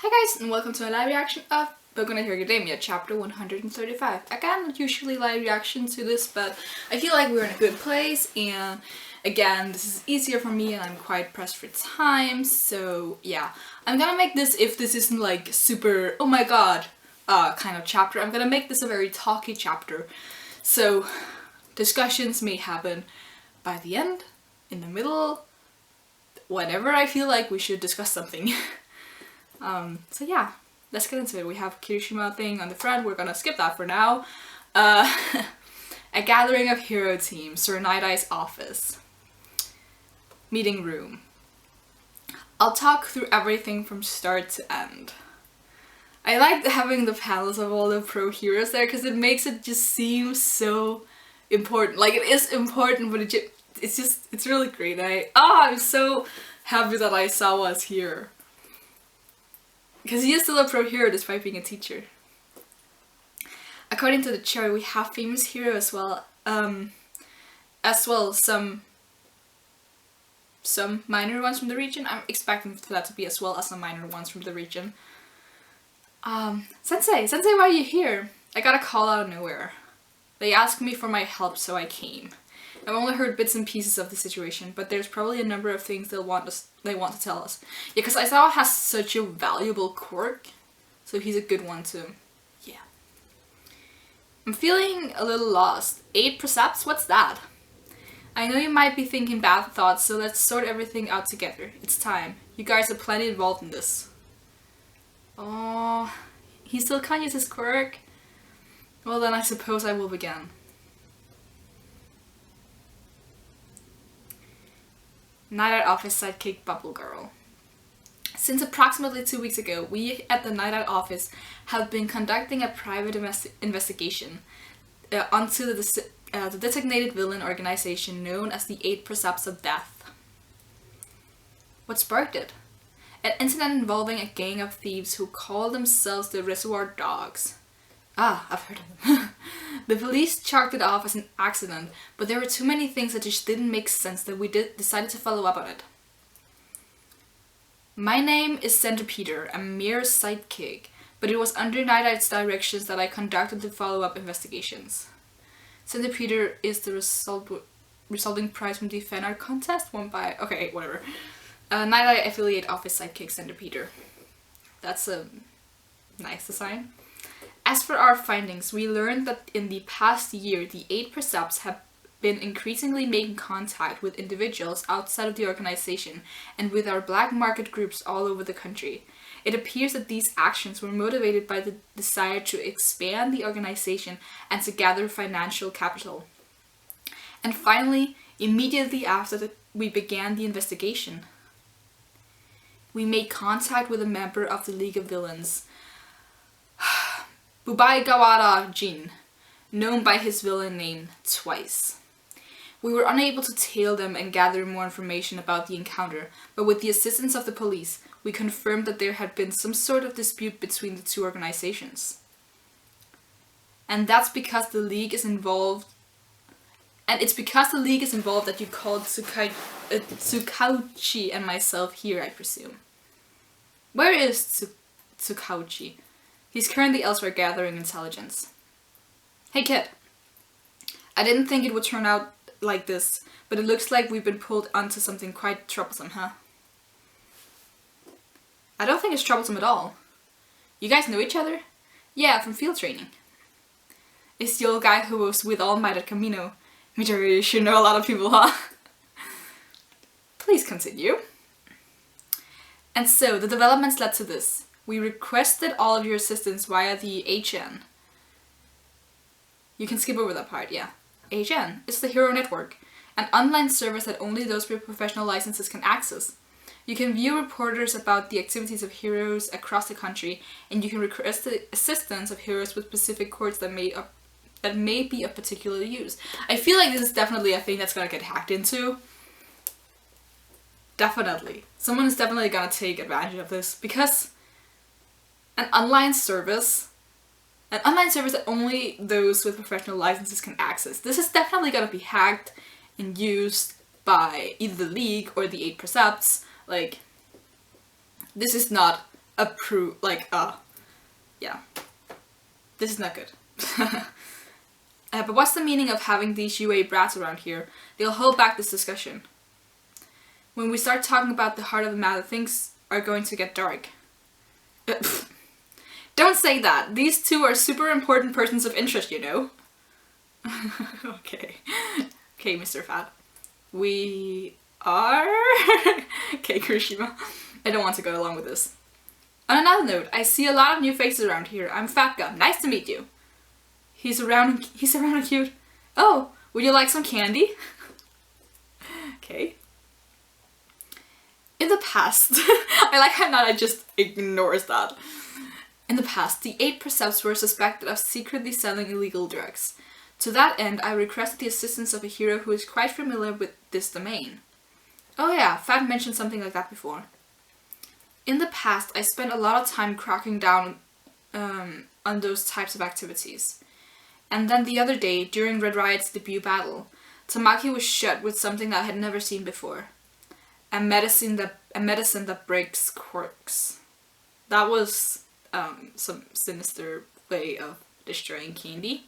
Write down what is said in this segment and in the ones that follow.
Hi guys, and welcome to a live reaction of Boku no Hero Academia, chapter 135. Again, not usually live reaction to this, but I feel like we're in a good place, and again, this is easier for me, and I'm quite pressed for time, so yeah. I'm gonna make this, if this isn't like super, oh my god, kind of chapter, I'm gonna make this a very talky chapter. So, discussions may happen by the end, in the middle, whenever I feel like we should discuss something. So yeah, let's get into it. We have Kirishima thing on the front, we're gonna skip that for now. A gathering of hero teams, Sir Night-Eye's office. Meeting room. I'll talk through everything from start to end. I like having the panels of all the pro heroes there because it makes it just seem so important. Like, it is important, but it's really great. I'm so happy that Aizawa's here. Because he is still a pro hero despite being a teacher. According to the chart, we have famous hero as well. Some minor ones from the region. I'm expecting for that to be as well as some minor ones from the region. Sensei, why are you here? I got a call out of nowhere. They asked me for my help, so I came. I've only heard bits and pieces of the situation, but there's probably a number of things they want to tell us. Yeah, because Aizawa has such a valuable quirk, so he's a good one too. Yeah. I'm feeling a little lost. 8 precepts? What's that? I know you might be thinking bad thoughts, so let's sort everything out together. It's time. You guys are plenty involved in this. Oh, he still can't use his quirk? Well then I suppose I will begin. Night-Eye office sidekick Bubble Girl. Since approximately 2 weeks ago, we at the Night-Eye office have been conducting a private investigation onto the designated villain organization known as the 8 Precepts of Death. What sparked it? An incident involving a gang of thieves who call themselves the Reservoir Dogs. Ah, I've heard of them. The police chalked it off as an accident, but there were too many things that just didn't make sense that we decided to follow up on it. My name is Centipeder, a mere sidekick, but it was under Night-Eye's directions that I conducted the follow-up investigations. Centipeder is the resulting prize from the fan art contest won by... okay, whatever. Night-Eye affiliate office sidekick Centipeder. That's a nice design. As for our findings, we learned that in the past year, the 8 Precepts have been increasingly making contact with individuals outside of the organization and with our black market groups all over the country. It appears that these actions were motivated by the desire to expand the organization and to gather financial capital. And finally, immediately after we began the investigation, we made contact with a member of the League of Villains, Bubai Gawara Jin, known by his villain name Twice. We were unable to tail them and gather more information about the encounter, but with the assistance of the police, we confirmed that there had been some sort of dispute between the two organizations. And that's because the League is involved. And it's because the League is involved that you called Tsukauchi and myself here, I presume. Where is Tsukauchi? He's currently elsewhere gathering intelligence. Hey kid. I didn't think it would turn out like this, but it looks like we've been pulled onto something quite troublesome, huh? I don't think it's troublesome at all. You guys know each other? Yeah, from field training. It's the old guy who was with All Might at Camino. You should know a lot of people, huh? Please continue. And so, the developments led to this. We requested all of your assistance via the HN. You can skip over that part, yeah. HN is the Hero Network, an online service that only those with professional licenses can access. You can view reporters about the activities of heroes across the country, and you can request the assistance of heroes with specific quirks that may be of particular use. I feel like this is definitely a thing that's gonna get hacked into. Definitely. Someone is definitely gonna take advantage of this, because an online service that only those with professional licenses can access. This is definitely gonna be hacked and used by either the League or the 8 Precepts. Like, this is not approve, like, yeah. This is not good. But what's the meaning of having these UA brats around here? They'll hold back this discussion. When we start talking about the heart of the matter, things are going to get dark. Don't say that. These two are super important persons of interest, you know. Okay. Okay, Mr. Fat. We are... Okay, Kirishima. I don't want to go along with this. On another note, I see a lot of new faces around here. I'm Fat Gum. Nice to meet you. He's around and cute. Oh, would you like some candy? Okay. In the past, I like how Nana just ignores that. In the past, the 8 Precepts were suspected of secretly selling illegal drugs. To that end, I requested the assistance of a hero who is quite familiar with this domain. Oh yeah, Fat mentioned something like that before. In the past, I spent a lot of time cracking down on those types of activities. And then the other day, during Red Riot's debut battle, Tamaki was shot with something that I had never seen before. A medicine that breaks quirks. That was some sinister way of destroying candy.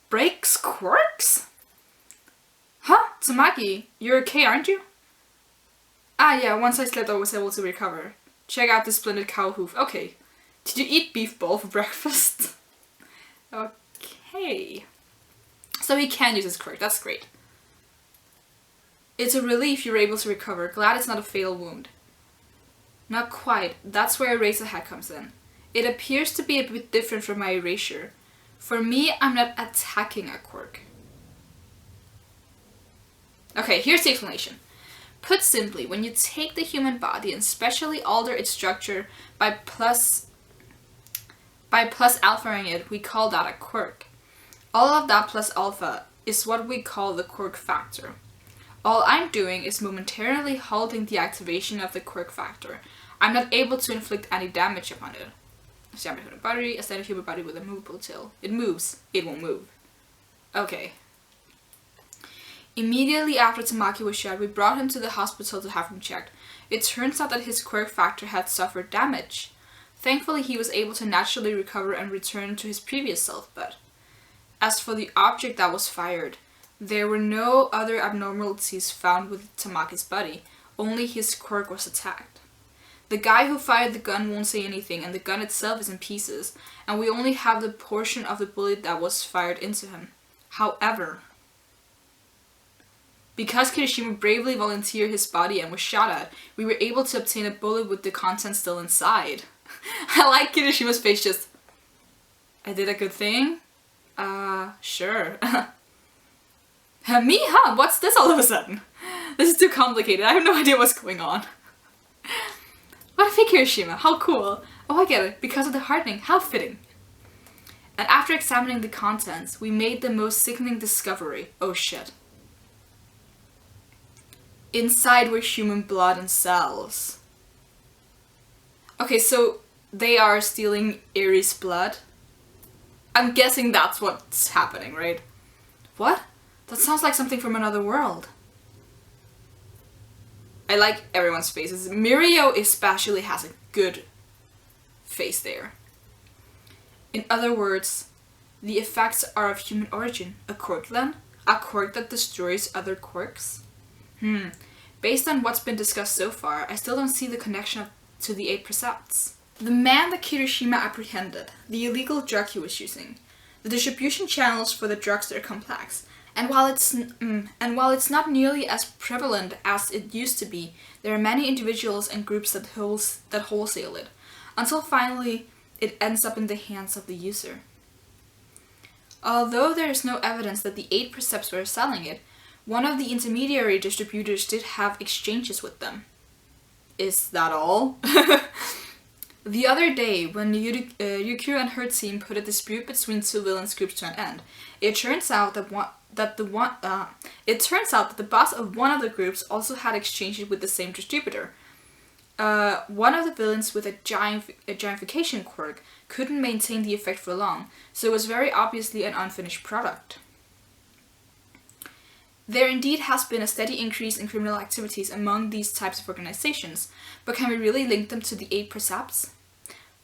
Breaks quirks? Huh? Tamaki, you're okay, aren't you? Ah yeah, once I slept I was able to recover. Check out this splendid cow hoof. Okay. Did you eat beef ball for breakfast? Okay. So he can use his quirk, that's great. It's a relief you're able to recover. Glad it's not a fatal wound. Not quite. That's where Eraserhead comes in. It appears to be a bit different from my erasure. For me, I'm not attacking a quirk. Okay, here's the explanation. Put simply, when you take the human body and specially alter its structure by plus alphaing it, we call that a quirk. All of that plus alpha is what we call the quirk factor. All I'm doing is momentarily halting the activation of the quirk factor. I'm not able to inflict any damage upon it. A standard human body with a movable tail. It moves, it won't move. Okay. Immediately after Tamaki was shot, we brought him to the hospital to have him checked. It turns out that his quirk factor had suffered damage. Thankfully, he was able to naturally recover and return to his previous self, but as for the object that was fired, there were no other abnormalities found with Tamaki's body, only his quirk was attacked. The guy who fired the gun won't say anything, and the gun itself is in pieces, and we only have the portion of the bullet that was fired into him. However, because Kirishima bravely volunteered his body and was shot at, we were able to obtain a bullet with the contents still inside. I like Kirishima's face just... I did a good thing? Sure. Me, huh? What's this all of a sudden? This is too complicated. I have no idea what's going on. What a fake Kirishima. How cool. Oh, I get it. Because of the hardening. How fitting. And after examining the contents, we made the most sickening discovery. Oh shit. Inside were human blood and cells. Okay, so they are stealing Eri's blood. I'm guessing that's what's happening, right? What? That sounds like something from another world. I like everyone's faces. Mirio especially has a good face there. In other words, the effects are of human origin. A quirk then? A quirk that destroys other quirks? Based on what's been discussed so far, I still don't see the connection to the 8 Precepts. The man that Kirishima apprehended, the illegal drug he was using, the distribution channels for the drugs are complex, and while it's not nearly as prevalent as it used to be, there are many individuals and groups that wholesale it, until finally it ends up in the hands of the user. Although there is no evidence that the 8 Precepts were selling it, one of the intermediary distributors did have exchanges with them. Is that all? The other day, when Yukiro and her team put a dispute between two villains groups to an end, it turns out that the boss of one of the groups also had exchanges with the same distributor. One of the villains with a giantification quirk couldn't maintain the effect for long, so it was very obviously an unfinished product. There indeed has been a steady increase in criminal activities among these types of organizations, but can we really link them to the 8 precepts?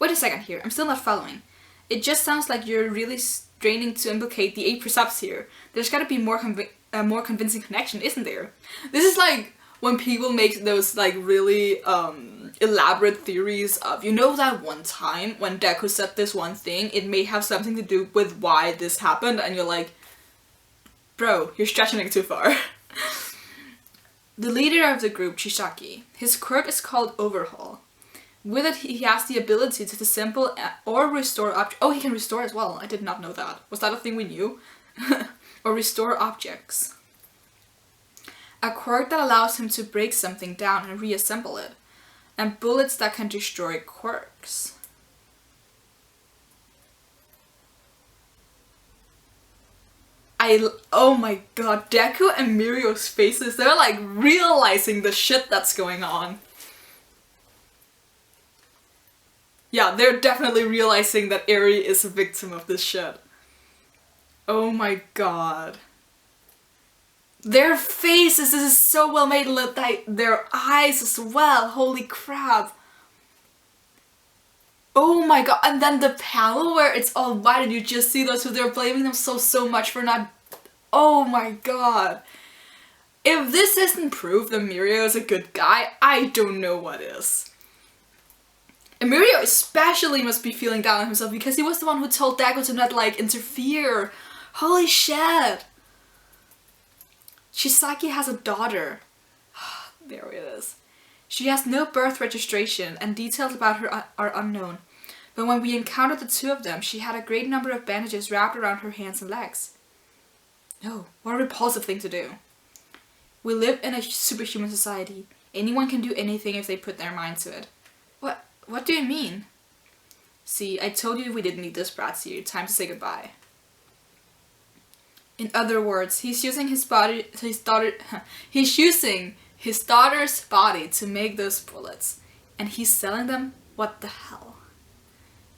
Wait a second here, I'm still not following. It just sounds like you're really straining to implicate the 8 precepts here. There's gotta be more convincing connection, isn't there? This is like when people make those like really elaborate theories of, you know, that one time when Deku said this one thing, it may have something to do with why this happened, and you're like, bro, you're stretching it too far. The leader of the group, Chisaki, his quirk is called Overhaul. With it, he has the ability to disassemble or restore objects. Oh, he can restore as well. I did not know that. Was that a thing we knew? Or restore objects. A quirk that allows him to break something down and reassemble it. And bullets that can destroy quirks. Oh my god, Deku and Mirio's faces, they're like realizing the shit that's going on. Yeah, they're definitely realizing that Eri is a victim of this shit. Oh my god. Their faces, this is so well made, their eyes as well, holy crap. Oh my god, and then the panel where it's all white and you just see those two, they're blaming them so much for not... Oh my god. If this isn't proof that Mirio is a good guy, I don't know what is. And Mirio especially must be feeling down on himself because he was the one who told Deku to not, like, interfere. Holy shit. Chisaki has a daughter. There it is. She has no birth registration and details about her are unknown. But when we encountered the two of them, she had a great number of bandages wrapped around her hands and legs. Oh, what a repulsive thing to do. We live in a superhuman society. Anyone can do anything if they put their mind to it. What do you mean? See, I told you we didn't need this brats here. Time to say goodbye. In other words, he's using his daughter's body to make those bullets. And he's selling them? What the hell?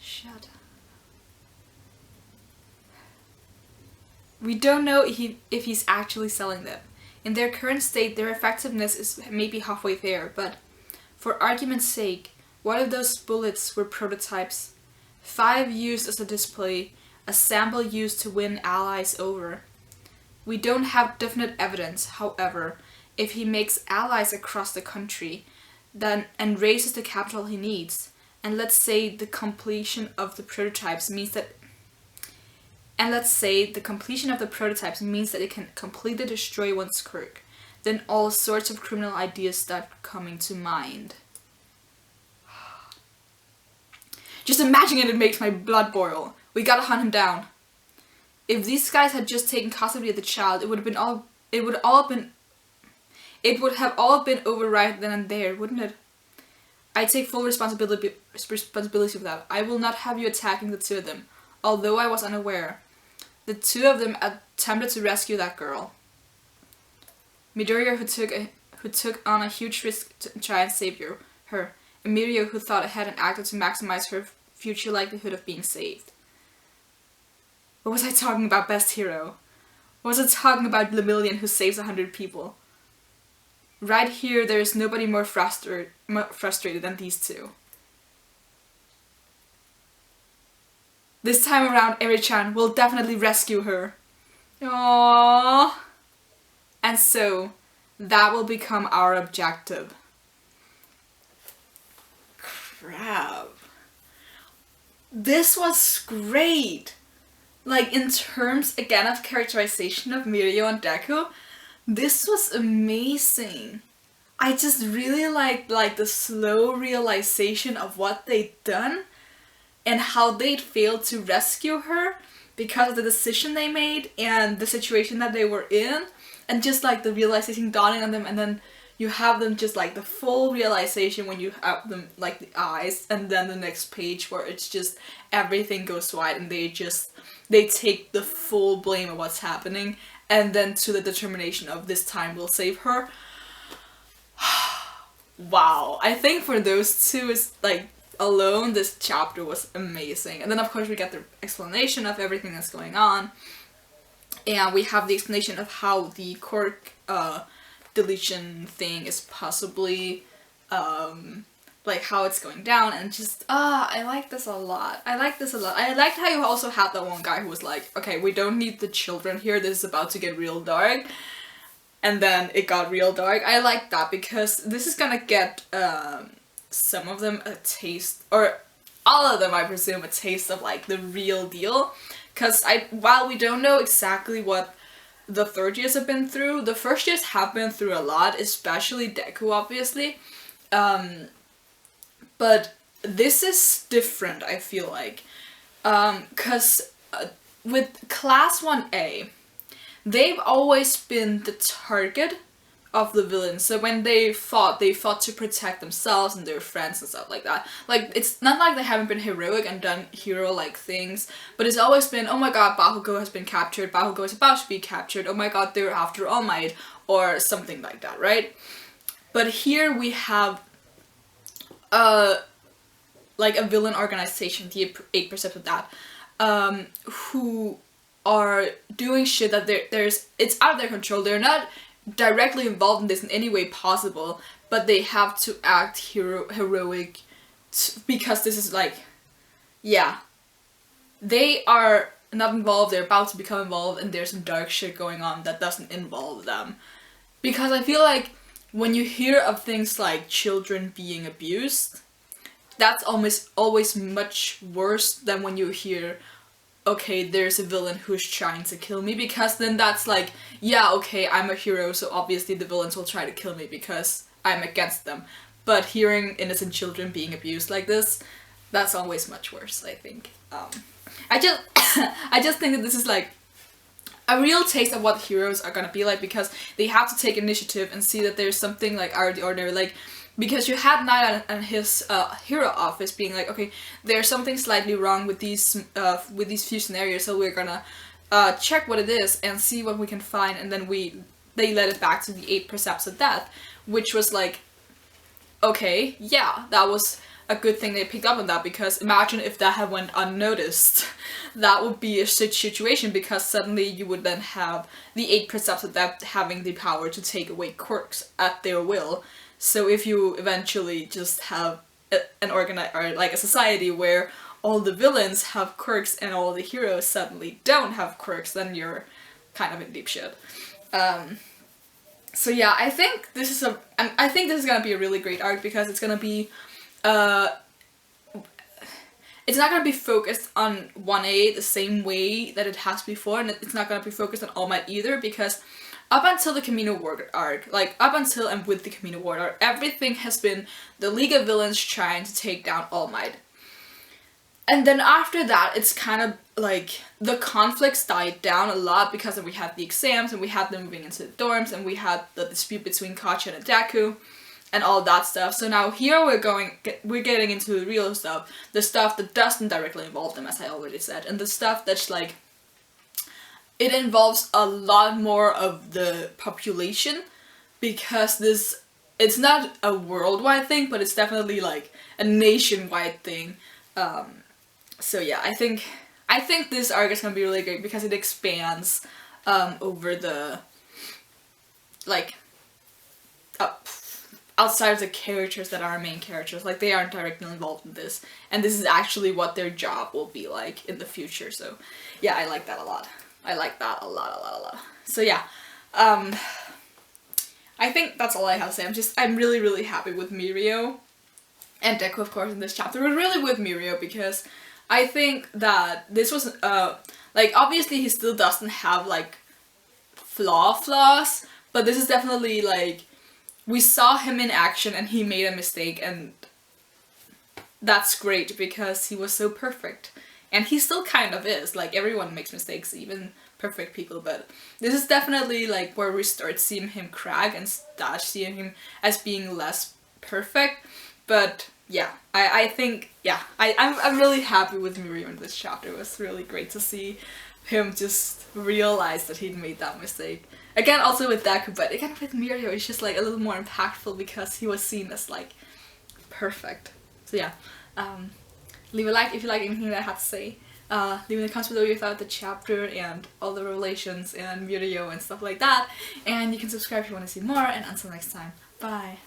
Shut up. We don't know if he's actually selling them. In their current state, their effectiveness is maybe halfway there, but for argument's sake, what if those bullets were prototypes? 5 used as a display, a sample used to win allies over. We don't have definite evidence, however, if he makes allies across the country and raises the capital he needs, and let's say the completion of the prototypes means that it can completely destroy one's quirk, then all sorts of criminal ideas start coming to mind. Just imagining it makes my blood boil. We gotta hunt him down. If these guys had just taken custody of the child, it would have all been over right then and there, wouldn't it? I take full responsibility for that. I will not have you attacking the two of them, although I was unaware. The two of them attempted to rescue that girl. Midoriya, who took on a huge risk to try and save her. And Mirio, who thought ahead and acted to maximize her future likelihood of being saved. What was I talking about, best hero? What was I talking about Lemillion, who saves 100 people? Right here, there is nobody more frustrated than these two. This time around, Eri-chan will definitely rescue her. Aww. And so, that will become our objective. Crap. This was great. Like, in terms, again, of characterization of Mirio and Deku, this was amazing. I just really liked the slow realization of what they'd done and how they'd failed to rescue her because of the decision they made and the situation that they were in, and just like the realization dawning on them, and then you have them just like the full realization when you have them like the eyes, and then the next page where it's just everything goes white and they take the full blame of what's happening, and then to the determination of this time we'll save her. Wow, I think for those two is like alone this chapter was amazing. And then of course we get the explanation of everything that's going on. And we have the explanation of how the quirk deletion thing is possibly like how it's going down, and just I like this a lot. I like this a lot. I liked how you also had that one guy who was like, okay, we don't need the children here, this is about to get real dark. And then it got real dark. I like that because this is gonna get some of them a taste, or all of them I presume, a taste of like the real deal. Because while we don't know exactly what the third years have been through, the first years have been through a lot, especially Deku obviously. But this is different, I feel like. Because with Class 1A, they've always been the target of the villains. So when they fought to protect themselves and their friends and stuff like that. Like, it's not like they haven't been heroic and done hero-like things, but it's always been, oh my god, Bakugo has been captured, Bakugo is about to be captured, oh my god, they're after All Might, or something like that, right? But here we have like a villain organization, the 8 Precepts of that, who are doing shit that it's out of their control. They're not directly involved in this in any way possible, but they have to act heroic because this is like, yeah, they are not involved, they're about to become involved, and there's some dark shit going on that doesn't involve them. Because I feel like when you hear of things like children being abused, that's almost always much worse than when you hear, okay, there's a villain who's trying to kill me, because then that's like, yeah, okay, I'm a hero, so obviously the villains will try to kill me because I'm against them. But hearing innocent children being abused like this, that's always much worse, I think. I just think that this is like a real taste of what heroes are gonna be like, because they have to take initiative and see that there's something like out of the ordinary, like, because you had Knight and his hero office being like, okay, there's something slightly wrong with these few scenarios, so we're gonna check what it is and see what we can find, and then they led it back to the 8 Precepts of Death, which was like, okay, yeah, that was a good thing they picked up on that, because imagine if that had went unnoticed. That would be a shit situation, because suddenly you would then have the 8 Precepts of Death having the power to take away quirks at their will. So if you eventually just have a society where all the villains have quirks and all the heroes suddenly don't have quirks, then you're kind of in deep shit. So yeah, I think this is gonna be a really great arc, because it's gonna be it's not gonna be focused on 1A the same way that it has before, and it's not gonna be focused on All Might either, because up until the Camino Ward arc, like up until and with the Camino Ward arc, everything has been the League of Villains trying to take down All Might. And then after that, it's kind of like the conflicts died down a lot, because then we had the exams and we had them moving into the dorms and we had the dispute between Kacha and Deku and all that stuff. So now here we're getting into the real stuff, the stuff that doesn't directly involve them, as I already said, and the stuff that's like, it involves a lot more of the population, because it's not a worldwide thing, but it's definitely like a nationwide thing. So yeah, I think this arc is gonna be really great, because it expands over the, like, outside of the characters that are main characters. Like, they aren't directly involved in this, and this is actually what their job will be like in the future. So yeah, I like that a lot. I like that a lot. So yeah, I think that's all I have to say. I'm really, really happy with Mirio and Deku, of course, in this chapter, but really with Mirio, because I think that this was, like, obviously he still doesn't have, like, flaws, but this is definitely, like, we saw him in action and he made a mistake, and that's great, because he was so perfect. And he still kind of is, like, everyone makes mistakes, even perfect people, but this is definitely, like, where we start seeing him crack and start seeing him as being less perfect. But yeah, I think, yeah, I'm really happy with Mirio in this chapter. It was really great to see him just realize that he'd made that mistake. Again, also with Deku, but again with Mirio, it's just, like, a little more impactful, because he was seen as, like, perfect. So yeah, leave a like if you like anything that I have to say. leave in the comments below your thought the chapter and all the revelations and video and stuff like that. And you can subscribe if you want to see more, and until next time, bye!